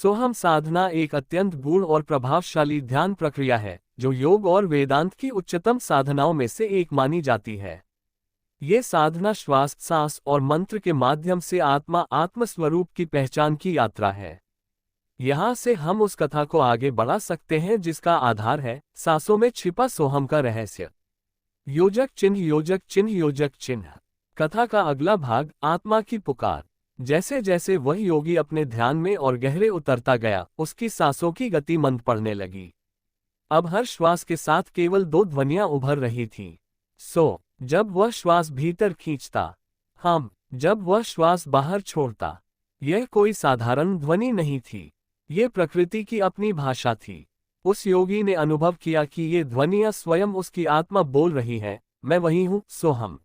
सोहम साधना एक अत्यंत गूढ़ और प्रभावशाली ध्यान प्रक्रिया है जो योग और वेदांत की उच्चतम साधनाओं में से एक मानी जाती है। ये साधना श्वास, सांस और मंत्र के माध्यम से आत्मस्वरूप की पहचान की यात्रा है। यहाँ से हम उस कथा को आगे बढ़ा सकते हैं जिसका आधार है सांसों में छिपा सोहम का रहस्य। योजक चिन्ह, योजक चिन्ह, योजक चिन्ह। कथा का अगला भाग, आत्मा की पुकार। जैसे जैसे वह योगी अपने ध्यान में और गहरे उतरता गया, उसकी सांसों की गति मंद पड़ने लगी। अब हर श्वास के साथ केवल दो ध्वनियां उभर रही थीं। सो, जब वह श्वास भीतर खींचता, हम, जब वह श्वास बाहर छोड़ता। यह कोई साधारण ध्वनि नहीं थी, ये प्रकृति की अपनी भाषा थी। उस योगी ने अनुभव किया कि ये ध्वनियां स्वयं उसकी आत्मा बोल रही है, मैं वही हूं, सोहम।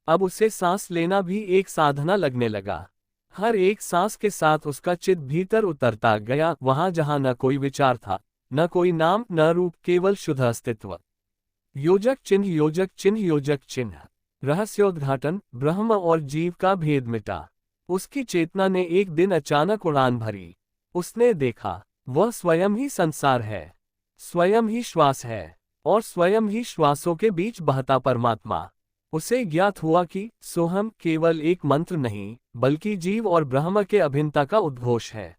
अब उसे सांस लेना भी एक साधना लगने लगा। हर एक सांस के साथ उसका चित्त भीतर उतरता गया, वहां जहां न कोई विचार था, न कोई नाम, न रूप, केवल शुद्ध अस्तित्व। योजक चिन्ह, योजक चिन्ह, योजक चिन्ह। रहस्योद्घाटन, ब्रह्म और जीव का भेद मिटा। उसकी चेतना ने एक दिन अचानक उड़ान भरी। उसने देखा, वह स्वयं ही संसार है, स्वयं ही श्वास है, और स्वयं ही श्वासों के बीच बहता परमात्मा। उसे ज्ञात हुआ कि सोहम केवल एक मंत्र नहीं, बल्कि जीव और ब्रह्म के अभिन्नता का उद्घोष है।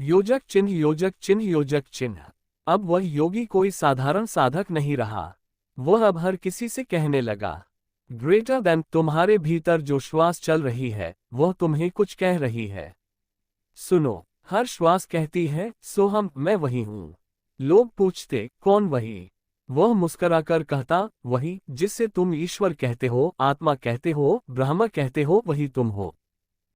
योजक चिन्ह, योजक चिन्ह, योजक चिन्ह। अब वह योगी कोई साधारण साधक नहीं रहा। वह अब हर किसी से कहने लगा, ग्रेटर देन, तुम्हारे भीतर जो श्वास चल रही है वह तुम्हें कुछ कह रही है। सुनो, हर श्वास कहती है, सोहम, मैं वही हूँ। लोग पूछते, कौन वही? वह मुस्कराकर कहता, वही जिससे तुम ईश्वर कहते हो, आत्मा कहते हो, ब्रह्म कहते हो, वही तुम हो।